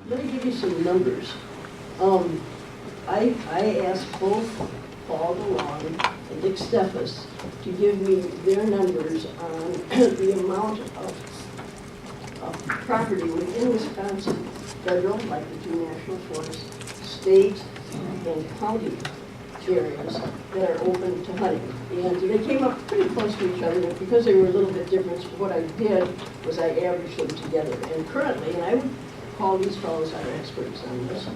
let me give you some numbers. I asked both Paul DeLong and Dick Steffes to give me their numbers on the amount of property within Wisconsin, federal, like the 2 national forests, state and county areas that are open to hunting. And they came up pretty close to each other, but because they were a little bit different, what I did was I averaged them together. And currently, and I would call these fellows our experts on this,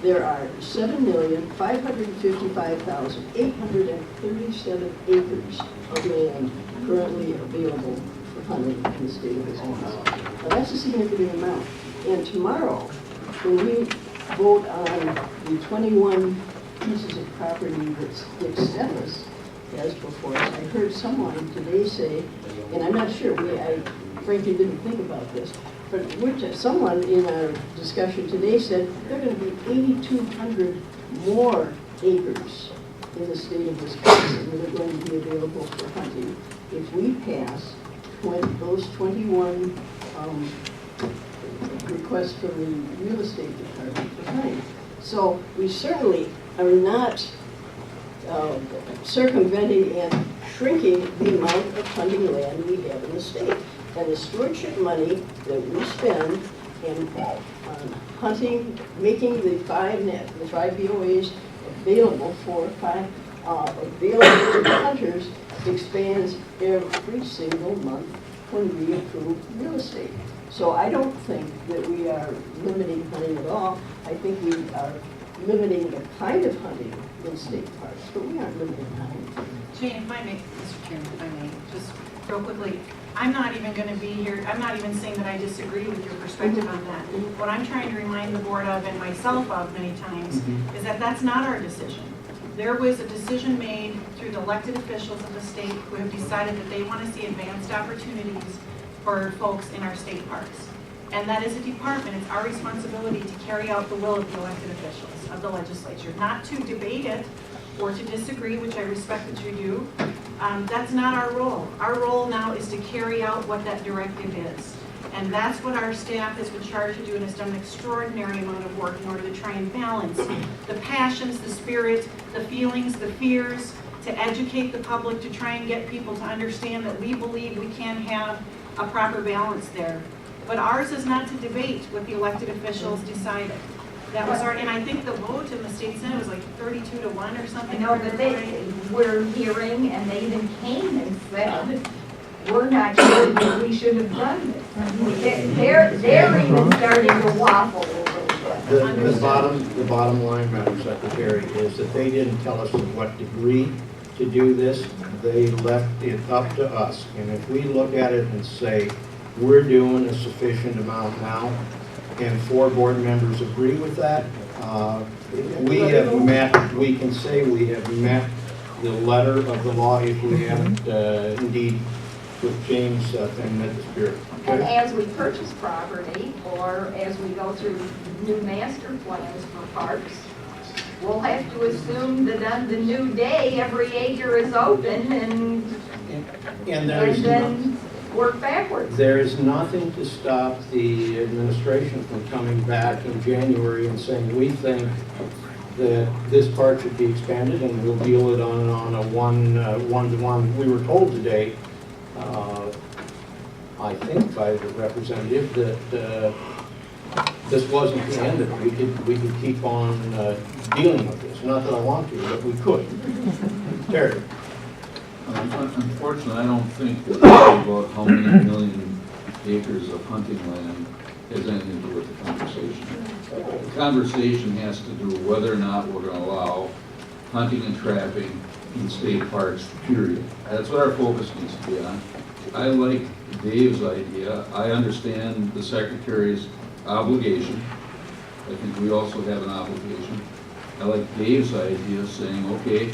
there are 7,555,837 acres of land currently available for hunting in the state of Wisconsin. Now that's a significant amount. And tomorrow, when we vote on the 21 pieces of property that Dick Steffes has before us, I heard someone today say, and I'm not sure, I frankly didn't think about this, but someone in our discussion today said there are going to be 8,200 more acres in the state of Wisconsin that are going to be available for hunting if we pass those 21 requests from the real estate department for hunting. So we certainly are not circumventing and shrinking the amount of hunting land we have in the state. And the stewardship money that we spend on hunting, making the five BOAs available available to the hunters, expands every single month when we approve real estate. So I don't think that we are limiting hunting at all. I think we are limiting the kind of hunting in state parks, but we aren't limiting hunting. Jane, if I may, Mr. Chairman, if I may, just real quickly, I'm not even going to be here, I'm not even saying that I disagree with your perspective on that. What I'm trying to remind the board of, and myself of many times, is that that's not our decision. There was a decision made through the elected officials of the state who have decided that they want to see advanced opportunities for folks in our state parks. And that is a department, it's our responsibility to carry out the will of the elected officials of the legislature, not to debate it or to disagree, which I respect that you do. That's not our role. Our role now is to carry out what that directive is. And that's what our staff has been charged to do and has done an extraordinary amount of work in order to try and balance the passions, the spirit, the feelings, the fears, to educate the public, to try and get people to understand that we believe we can have a proper balance there. But ours is not to debate what the elected officials decided. That was our, and I think the vote in the state senate was like 32-1 or something. I know that they were hearing, and they even came and said, we're not sure that we should have done this. They're even starting to waffle a little bit. The bottom line, Madam Secretary, is that they didn't tell us to what degree to do this. They left it up to us. And if we look at it and say, we're doing a sufficient amount now, and 4 board members agree with that, we have met, we can say we have met the letter of the law if we haven't indeed with James thing met the spirit. And as we purchase property, or as we go through new master plans for parks, we'll have to assume that on the new day, every acre is open and then work backwards. There is nothing to stop the administration from coming back in January and saying, we think that this part should be expanded and we'll deal it on a one-to-one. We were told today, I think by the representative, that this wasn't the end of it. We could keep on dealing with this. Not that I want to, but we could. Terry. Unfortunately, I don't think that about how many million acres of hunting land has anything to do with the conversation. The conversation has to do with whether or not we're going to allow hunting and trapping in state parks, period. That's what our focus needs to be on. I like Dave's idea. I understand the Secretary's obligation. I think we also have an obligation. I like Dave's idea of saying, okay,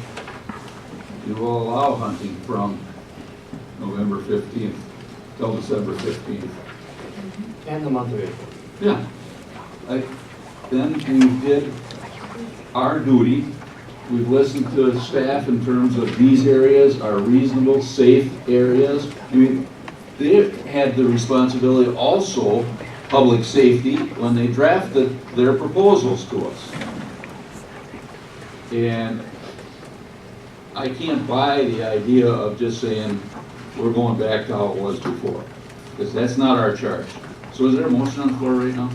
you will allow hunting from November 15th till December 15th. And the month of April. Yeah. Then we did our duty. We've listened to staff in terms of these areas are reasonable, safe areas. I mean, they had the responsibility also public safety when they drafted their proposals to us. And I can't buy the idea of just saying, we're going back to how it was before, because that's not our charge. So is there a motion on the floor right now?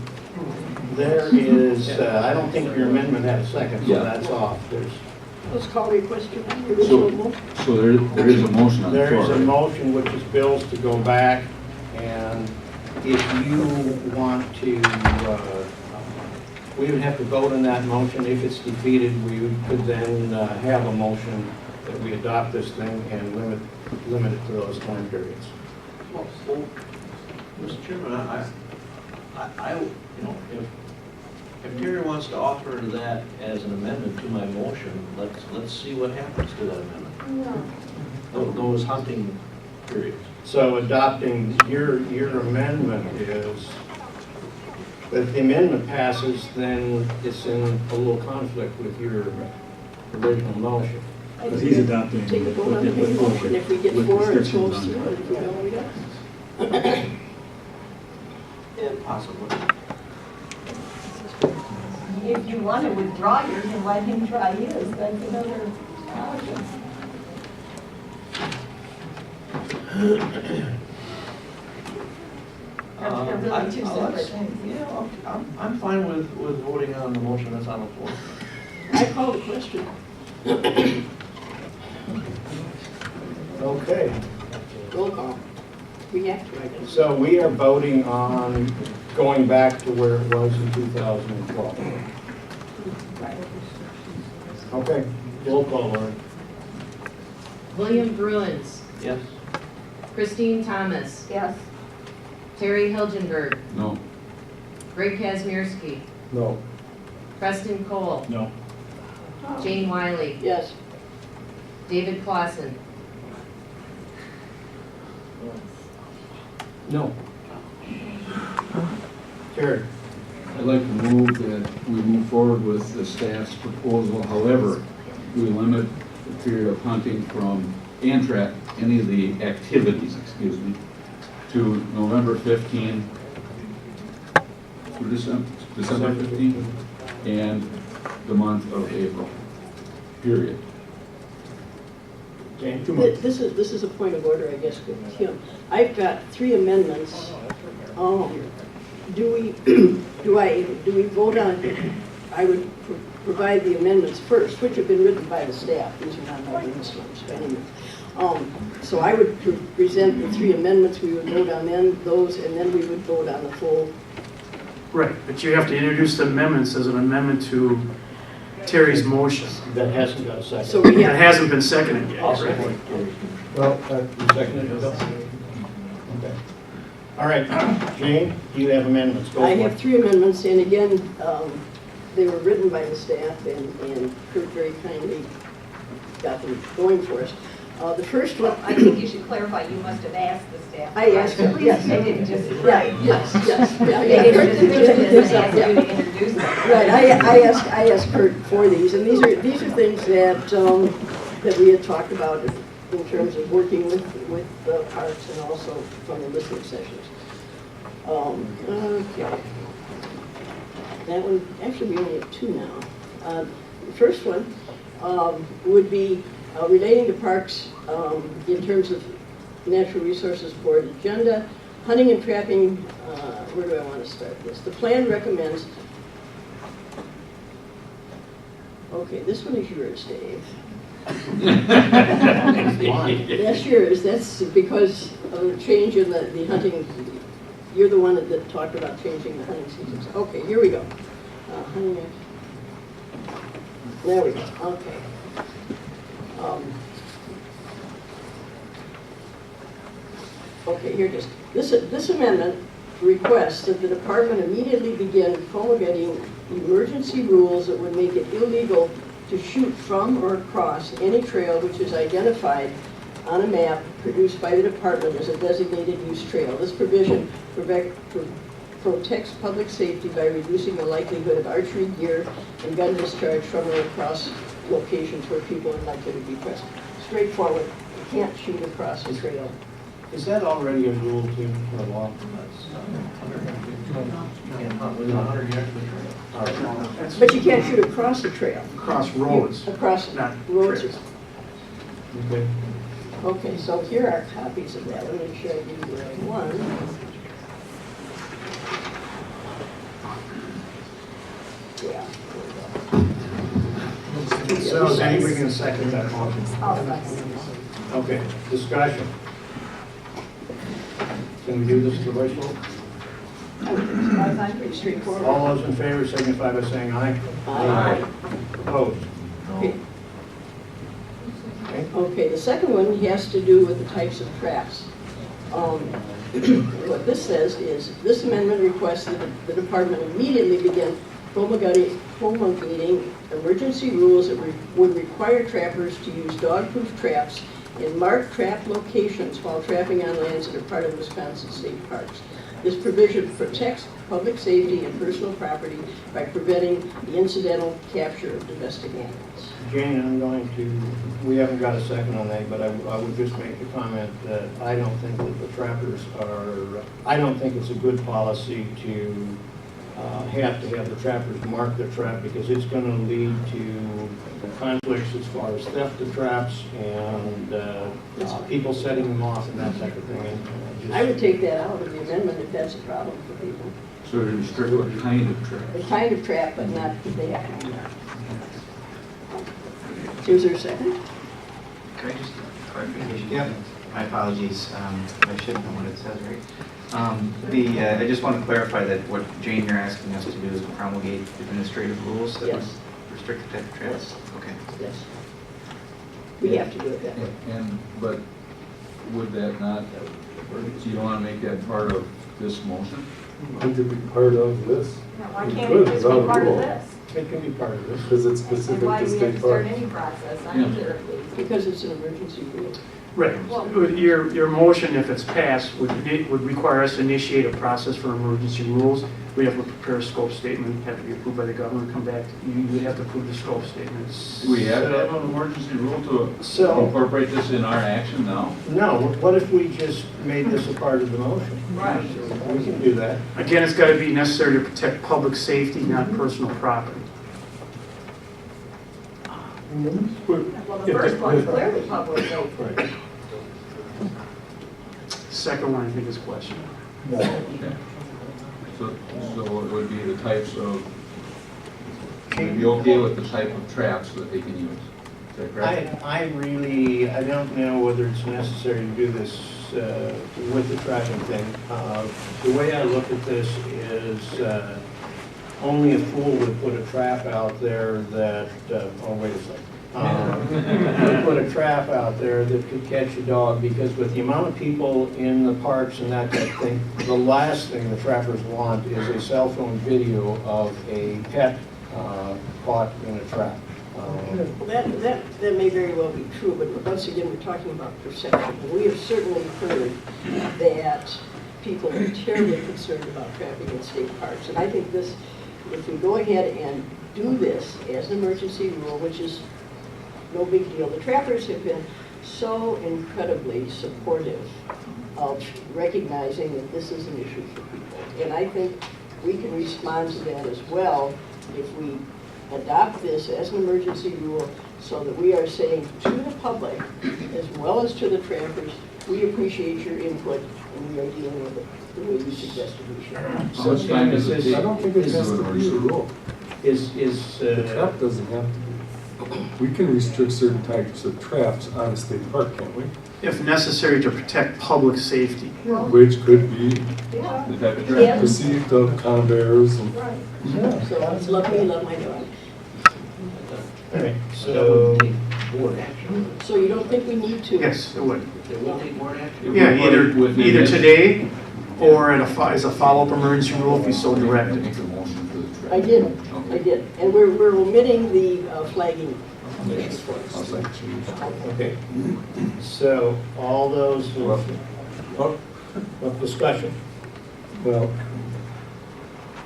There is, I don't think your amendment had a second, so Yeah. that's off. Let's call the question. The original motion. So there is a motion on the There floor. is a right? motion which is Bill's to go back, and if you want to, we would have to vote on that motion. If it's defeated, we could then have a motion that we adopt this thing and limit it to those time periods. Well, Mr. Chairman, you know, if Terry wants to offer that as an amendment to my motion, let's see what happens to that amendment. Those hunting periods. So adopting your amendment is, if the amendment passes, then it's in a little conflict with your original motion. But he's adopting. Take a vote on the main motion. If we get with 4, it restrictions goes on through, that. and if we don't, we don't. Yeah, possibly. If you want to withdraw yours and let him try his, that's another option. They're really two separate things. Yeah, I'm fine with voting on the motion that's on the floor. I call the question. Okay, Roll call. We have to, I guess. so we are voting on going back to where it was in 2012. Okay, roll call, Lauren. William Bruins, Yes? Christine Thomas, Yes. Terry Hilgenberg, No. Greg Kazmierski, No. Preston Cole, No. Jane Wiley, Yes. David Clausen. No. Terry? I'd like to move that we move forward with the staff's proposal. However, we limit the period of hunting from, and track any of the activities, excuse me, to November 15 through December 15 and the month of April, period. Jane? This is a point of order, I guess, with Tim. I've got 3 amendments. Do we vote on, I would provide the amendments first, which have been written by the staff. These are not my ones, but anyway. So I would present the 3 amendments, we would vote on those, and then we would vote on the full. Right, but you have to introduce the amendments as an amendment to Terry's motion. That hasn't got a second. So we That have, hasn't been seconded yet. I'll correct? second it. Well, you seconded it, Bill? Okay. All right, Jane, you have amendments. Go I for have it. 3 amendments, and again, they were written by the staff, and Kurt very kindly got them going for us. The first one, I think you should clarify, you must have asked the staff. I asked them, yes. They didn't just, Right, yes, yes. Yeah, they didn't just yeah. mention this and ask you to introduce them. Right, I asked Kurt for these, and these are things that, that we had talked about in terms of working with the parks and also from the listening sessions. Okay. That one, actually, we only have 2 now. The first one would be relating to parks in terms of natural resources board agenda, hunting and trapping. Where do I want to start this? The plan recommends. Okay, this one is yours, Dave. That's yours. That's because of the change in the hunting. You're the one that talked about changing the hunting seasons. Okay, here we go. Hunting. There we go. Okay. Okay, here it is. This amendment requests that the department immediately begin promulgating emergency rules that would make it illegal to shoot from or across any trail which is identified on a map produced by the department as a designated use trail. This provision protects public safety by reducing the likelihood of archery gear and gun discharge from or across locations where people are likely to be present. Straightforward. You can't shoot across a trail Is that already a rule too, or law? You can't hunt within 100 yards of the trail. All right. That's But you can't shoot across the trail. across roads. Across Not roads. trails. Okay. Okay, so here are copies of that. Let me show you one. Yeah. So is anybody going to second that motion? Okay, discussion. Can we do this to the voice vote? I find pretty straightforward. All those in favor signify by saying aye. Aye. Opposed? Okay. Okay. Okay, the second one has to do with the types of traps. What this says is, this amendment requests that the department immediately begin promulgating emergency rules that would require trappers to use dog-proof traps in marked trap locations while trapping on lands that are part of Wisconsin state parks. This provision protects public safety and personal property by preventing the incidental capture of domestic animals. Jane, I'm going to, we haven't got a second on that, but I would just make the comment that I don't think that the trappers are, I don't think it's a good policy to have the trappers mark the trap, because it's going to lead to conflicts as far as theft of traps and people setting them off and that type of thing. And, I would take that out of the amendment if that's a problem for people. So to restrict what kind of trap? A kind of trap, but not that they have to be marked. Is there a second? Can I just clarification? Yep. My apologies, I should know what it says, right? I just want to clarify that what Jane, you're asking us to do is promulgate administrative rules that would Yes. restrict the type of traps? Okay. Yes. We have to do it that way. But would that not, do you want to make that part of this motion? It could be part of this. Why We can't could, it just without be a part of rule. this? it can be part of this. Because it's And specific why to do we have to state start parks. any process on Yeah. either of these? Because it's an emergency rule. Right. Your motion, if it's passed, would require us to initiate a process for emergency rules. We have to prepare a scope statement, have to be approved by the governor, come back, you would have to approve the scope statements. Do we have to have an emergency rule to So- incorporate this in our action now? No, what if we just made this a part of the motion? Right. We can do that. Again, it's got to be necessary to protect public safety, not personal property. Well, the first one's clearly public safety. Right. Second one, I think, is questionable. Okay. So it would be the types of, would be okay with the type of traps that they can use? Is that correct? I don't know whether it's necessary to do this with the trapping thing. The way I look at this is only a fool would put a trap out there that, oh, wait a second. Put a trap out there that could catch a dog, because with the amount of people in the parks and that type of thing, the last thing the trappers want is a cell phone video of a pet caught in a trap. Well, that may very well be true, but once again, we're talking about perception. And we have certainly heard that people are terribly concerned about trapping in state parks. And I think this, if we go ahead and do this as an emergency rule, which is no big deal. The trappers have been so incredibly supportive of recognizing that this is an issue for people. And I think we can respond to that as well if we adopt this as an emergency rule, so that we are saying to the public, as well as to the trappers, we appreciate your input and we are dealing with it the way you suggested we should. How much time does it take? I don't think it has to be a rule. The trap doesn't have to be. We can restrict certain types of traps on a state park, can't we? If necessary to protect public safety. Which could be Yeah. The type of Yeah. trap? perceived of conveyors and. Right. So love me, love my dog. All right, So that would so take board action. So you don't think we need to? Yes, it would. It would take board action? Yeah, Within either this- today or as a follow-up emergency rule if you so Make directed. a motion for the trap. I did, I Okay. did. And we're omitting the flagging. I'll second. okay. So all those of discussion. Well,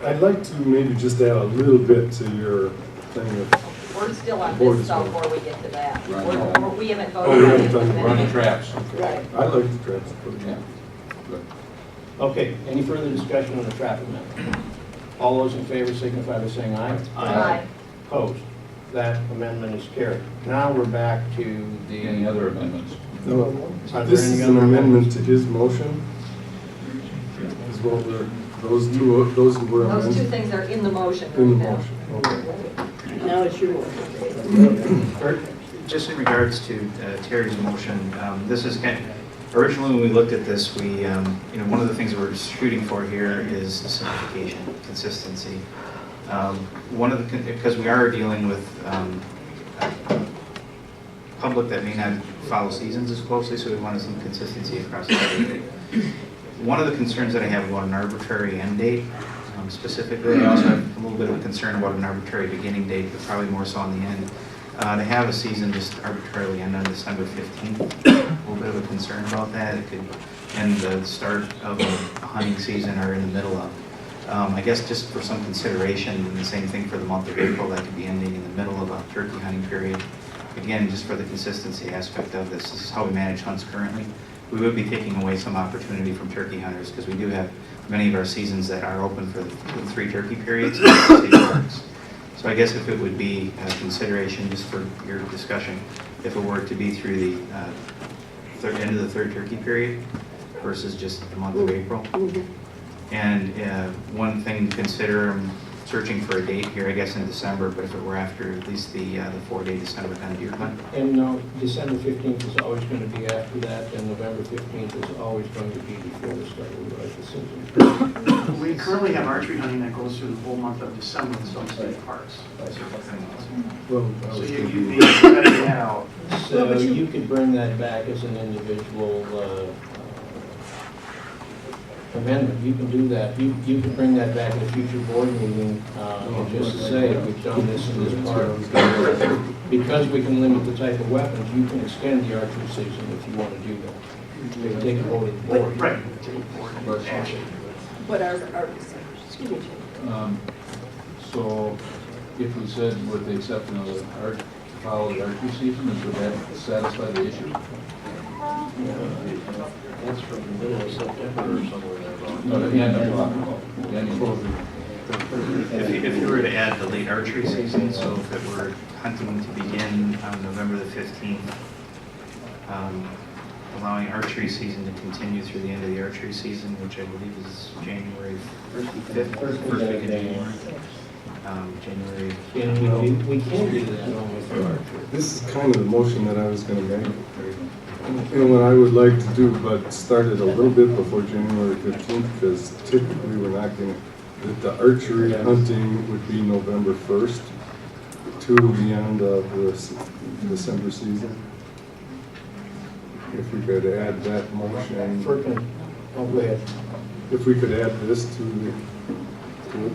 I'd like to maybe just add a little bit to your thing of We're still on Board this is stuff fine. before we get to that. Right. We haven't Oh, voted we on haven't it. done the Run the traps. Right. I like the traps. Yeah. Good. Okay, any further discussion on the traffic amendment? All those in favor signify by saying aye. Aye. Opposed? That amendment is carried. Now we're back to the... Any other amendments? No, Are this there any is other an amendment amendments? to his motion. As well, those who were Those two amended things are in the motion right in the now. motion. Okay. Now it's your motion. Just in regards to Terry's motion, this is kind of, originally when we looked at this, we, one of the things we're shooting for here is simplification, consistency. Because we are dealing with public that may not follow seasons as closely, so we want some consistency across the board. One of the concerns that I have about an arbitrary end date, specifically, I also have a little bit of a concern about an arbitrary beginning date, but probably more so on the end. To have a season just arbitrarily end on December 15th, a little bit of a concern about that. It could end the start of a hunting season or in the middle of. I guess just for some consideration, and the same thing for the month of April, that could be ending in the middle of a turkey hunting period. Again, just for the consistency aspect of this is how we manage hunts currently. We would be taking away some opportunity from turkey hunters because we do have many of our seasons that are open for the 3 turkey periods. So I guess if it would be a consideration just for your discussion, if it were to be through the end of the 3rd turkey period versus just the month of April. And one thing to consider, I'm searching for a date here, I guess in December, but if it were after at least the 4-day December kind of deer hunt. And no, December 15th is always going to be after that, and November 15th is always going to be before the start of the season. We currently have archery hunting that goes through the whole month of December in some state parks. Well, I So was you thinking- need to cut that out. So you could bring that back as an individual amendment. You can do that. You can bring that back at a future board meeting and just say, we've done this in this part. Because we can limit the type of weapons, you can extend the archery season if you want to do that. You can take a vote of the board. Right. But our, excuse me, Jim. So if we said with the exception of the follow the archery season, would that satisfy the issue? That's from the middle of September or somewhere there about. No, the end I'm talking about. The end of If you were to add the late archery season, so if it were hunting to begin on November the 15th, allowing archery season to continue through the end of the archery season, which I believe is January 5th, first week of January. January. We can do that normally for archery. This is kind of the motion that I was going to make. And what I would like to do, but start it a little bit before January 15th, because typically we're not going to, the archery hunting would be November 1st to the end of the December season. If we could add that motion, Go ahead. if we could add this to it.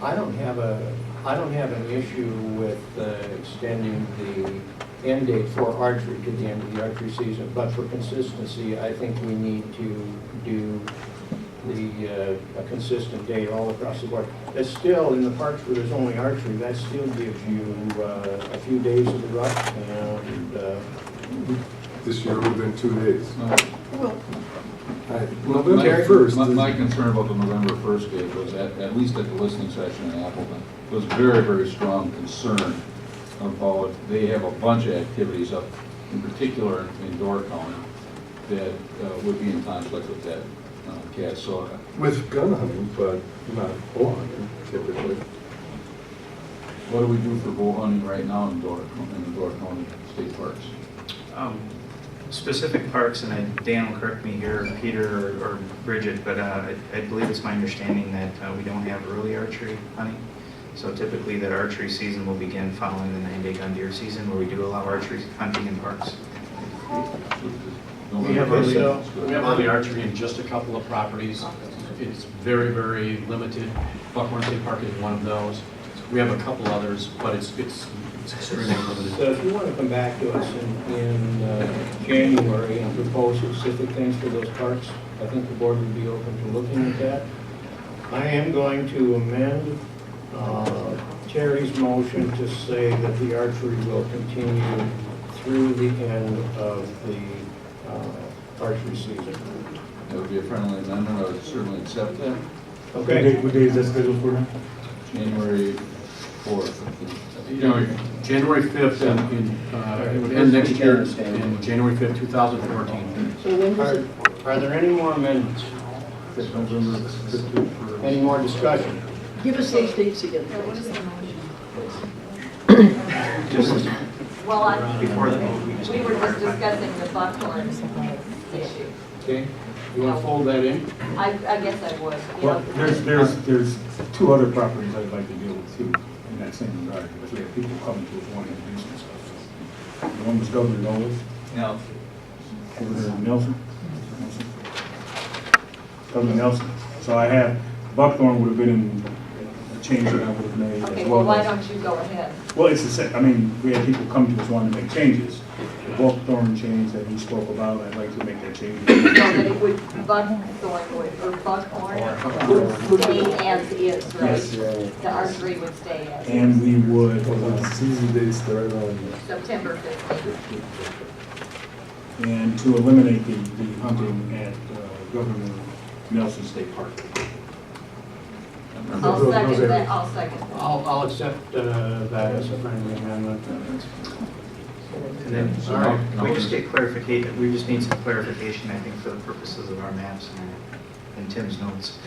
I don't have an issue with extending the end date for archery to the end of the archery season, but for consistency, I think we need to do a consistent date all across the board. It's still, in the parks where there's only archery, that still gives you a few days of the rut, and This year would have been 2 days. well, November 1st. My concern about the November 1st date was at least at the listening session in Appleton, was very, very strong concern about, they have a bunch of activities up, in particular in Door County, that would be in conflict with that cat. So With gun hunting, but not bow hunting typically. what do we do for bow hunting right now in the Door County state parks? Specific parks, and Dan will correct me here, Peter or Bridget, but I believe it's my understanding that we don't have early archery hunting. So typically that archery season will begin following the 9-day gun deer season, where we do allow archery hunting in parks. We have early archery in just a couple of properties. It's very, very limited. Buckhorn State Park is one of those. We have a couple others, but it's extremely limited. so if you want to come back to us in January and propose specific things for those parks, I think the board would be open to looking at that. I am going to amend Terry's motion to say that the archery will continue through the end of the archery season. That would be a friendly amendment, I would certainly accept that. Okay? What day is that scheduled for now? January 4th. You know, January 5th, it would end next year in January 5th, 2014. So when does it, Are there any more amendments? November 15th. Any more discussion? give us those dates again. What is the motion? Just Well, before the vote, we just. we were just discussing the buckhorn issue. Okay? You want to fold that in? I guess I would. you Well, know. there's two other properties I'd like to deal with too, in that same regard, because we have people coming to us wanting to do some stuff. The one was Governor Knowles, No. Governor Nelson. Governor Nelson. So I have, Buckthorn would have been in a change that I would have made Okay, as well, well why as. don't you go ahead? Well, it's the same, I mean, we had people come to us wanting to make changes. The Buckthorn change that he spoke about, I'd like to make that change. So that it would, buckthorn would, or buckhorn would stay as is, Yes. right? The archery would stay as is. And we would, The season dates start on September 15th. and to eliminate the hunting at Governor Nelson State Park. I'll second that, I'll second that. I'll accept that as a friendly amendment. And then, All right. we just get clarification, we just need some clarification, I think, for the purposes of our maps and Tim's notes.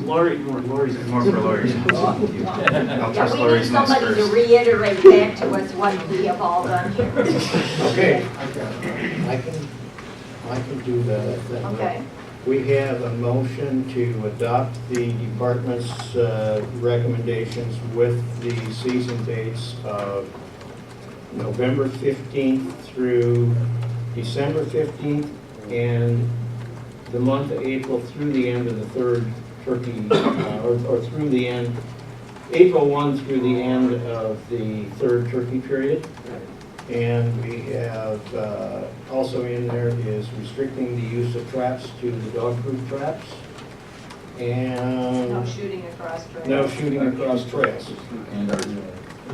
Lori's. More for Lori's. I'll Yeah, trust we need Lori's notes somebody to first. reiterate back to us what we have all done here. Okay. I can do that. Okay. We have a motion to adopt the department's recommendations with the season dates of November 15th through December 15th, and the month of April through the end of the third turkey, or through the end, April 1 through the end of the third turkey period. And we have, also in there is restricting the use of traps to the dog-proof traps. And No shooting across trails. no shooting across trails. And our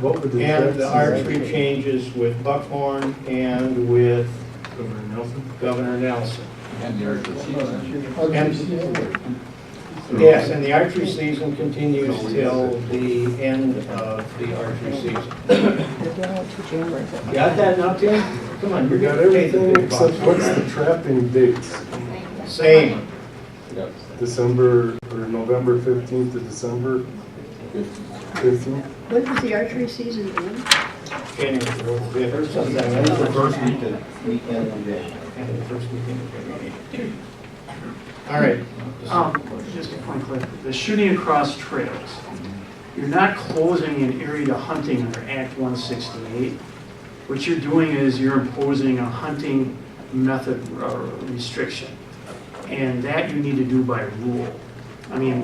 What would the And the traps archery be? changes with Buckhorn and with Governor Nelson? Governor Nelson. and the archery season. And, yes, and the archery season continues till the end of the archery season. Got that now, Tim? Come on, We you're got gonna take the everything big except box. what's the trapping dates? Same. Yep. December, or November 15th to December 15th? When does the archery season end? January, or sometime. The first weekend of January. And the first weekend of January. All right. Just a point of clarification, the shooting across trails, you're not closing an area to hunting under Act 168. What you're doing is you're imposing a hunting method restriction, and that you need to do by rule. I mean,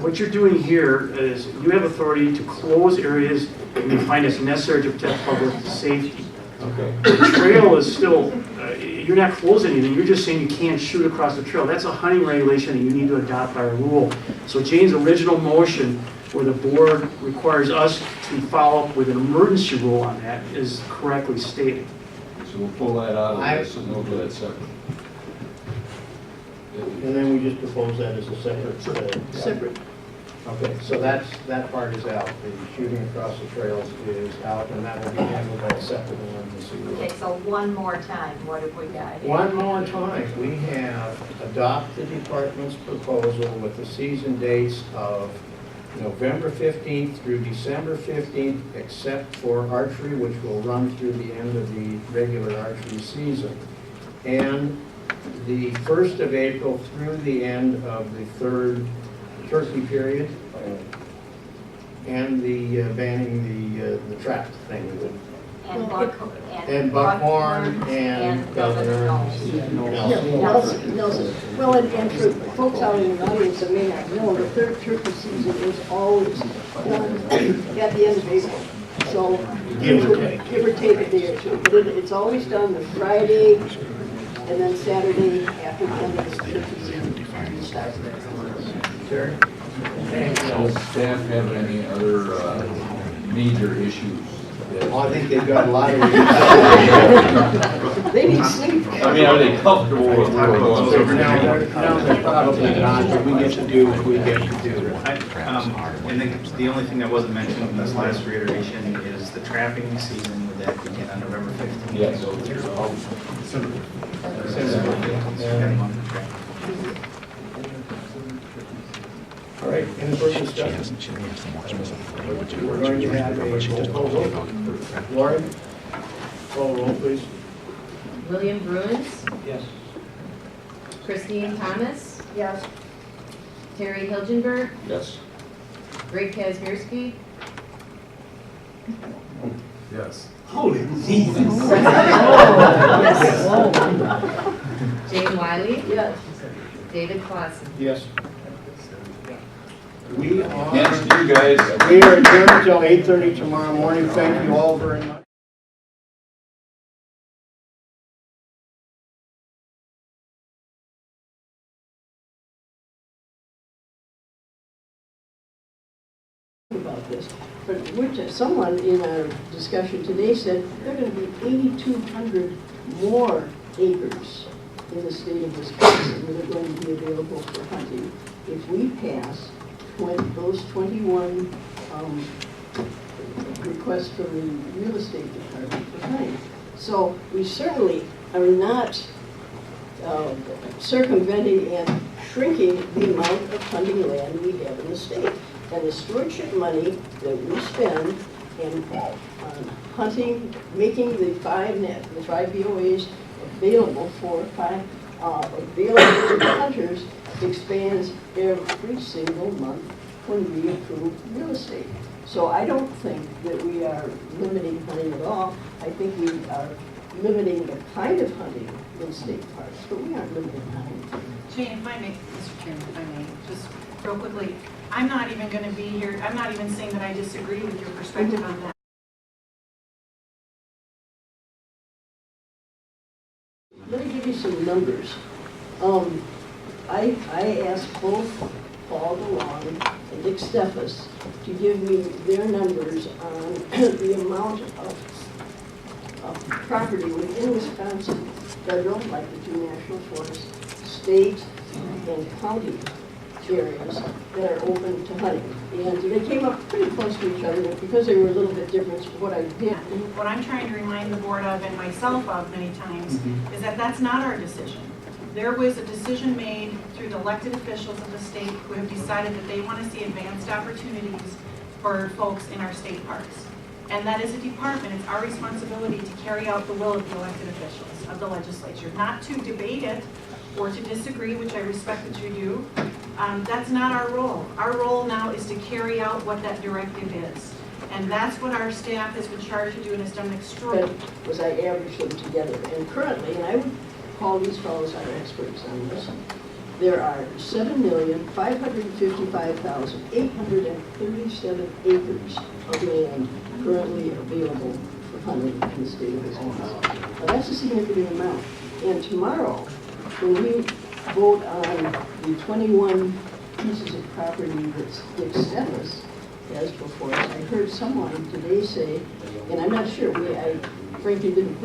what you're doing here is you have authority to close areas when you find it's necessary to protect public safety. Okay. The trail is still, you're not closing anything, you're just saying you can't shoot across the trail. That's a hunting regulation that you need to adopt by rule. So Jane's original motion, where the board requires us to follow up with an emergency rule on that, is correctly stated. So we'll pull that out of this and we'll do that separate. And then we just propose that as a separate. Separate. Okay, so that part is out. The shooting across the trails is out, and that will be handled by a separate emergency rule. Okay, so one more time, what have we got? One more time, we have adopted the department's proposal with the season dates of November 15th through December 15th, except for archery, which will run through the end of the regular archery season. And the 1st of April through the end of the third turkey period, and the banning the trap thing. And And Buckhorn and Governor Yeah, Nelson. Nelson. Well, and for folks out in the audience that may not know, the third turkey season is always done at the end of April. So, Give or take a day or two. But it's always done the Friday and then Saturday after the end of the turkey season. Terry? Thanks. Does staff have any other major issues? Oh, I think they've got a lot of. They need sleep. I mean, are they comfortable with where we're going? No, they're probably not, but we get to do what we get to do. And the only thing that wasn't mentioned in this last reiteration is the trapping season would that begin on November 15th? Yes. Go through All right, any further discussion? We're going to have a roll call vote. Lauren, call roll, please. William Bruins, Yes. Christine Thomas, Yes. Terry Hilgenberg, Yes. Greg Kazmierski, Yes. Jane Wiley, Yes. David Clausen. Yes. We Thanks are, to you guys. we are adjourned until 8:30 tomorrow morning. Thank you all very much. About this, but someone in our discussion today said there are going to be 8,200 more acres in the state of Wisconsin that are going to be available for hunting if we pass those 21 requests from the real estate department for hunting. So we certainly are not circumventing and shrinking the amount of hunting land we have in the state. And the stewardship money that we spend on hunting, making the five BOAs available available to the hunters expands every single month when we approve real estate. So I don't think that we are limiting hunting at all. I think we are limiting the kind of hunting in state parks, but we aren't limiting hunting. Jane, if I may, Mr. Chairman, if I may, just real quickly, I'm not even going to be here, I'm not even saying that I disagree with your perspective on that. Let me give you some numbers. I asked both Paul DeLong and Dick Steffes to give me their numbers on the amount of property within Wisconsin, federal, like the 2 national forests, state and county areas that are open to hunting. And they came up pretty close to each other, but because they were a little bit different, what I did. What I'm trying to remind the board of, and myself of many times, is that that's not our decision. There was a decision made through the elected officials of the state who have decided that they want to see advanced opportunities for folks in our state parks. And that is a department, it's our responsibility to carry out the will of the elected officials of the legislature, not to debate it or to disagree, which I respect that you do. That's not our role. Our role now is to carry out what that directive is. And that's what our staff has been charged to do and has done extraordinary. Was I averaged them together. And currently, and I would call these fellows our experts on this, there are 7,555,837 acres of land currently available for hunting in the state of Wisconsin. Now that's a significant amount. And tomorrow, when we vote on the 21 pieces of property that Dick Steffes has before us, I heard someone today say, and I'm not sure, I frankly didn't think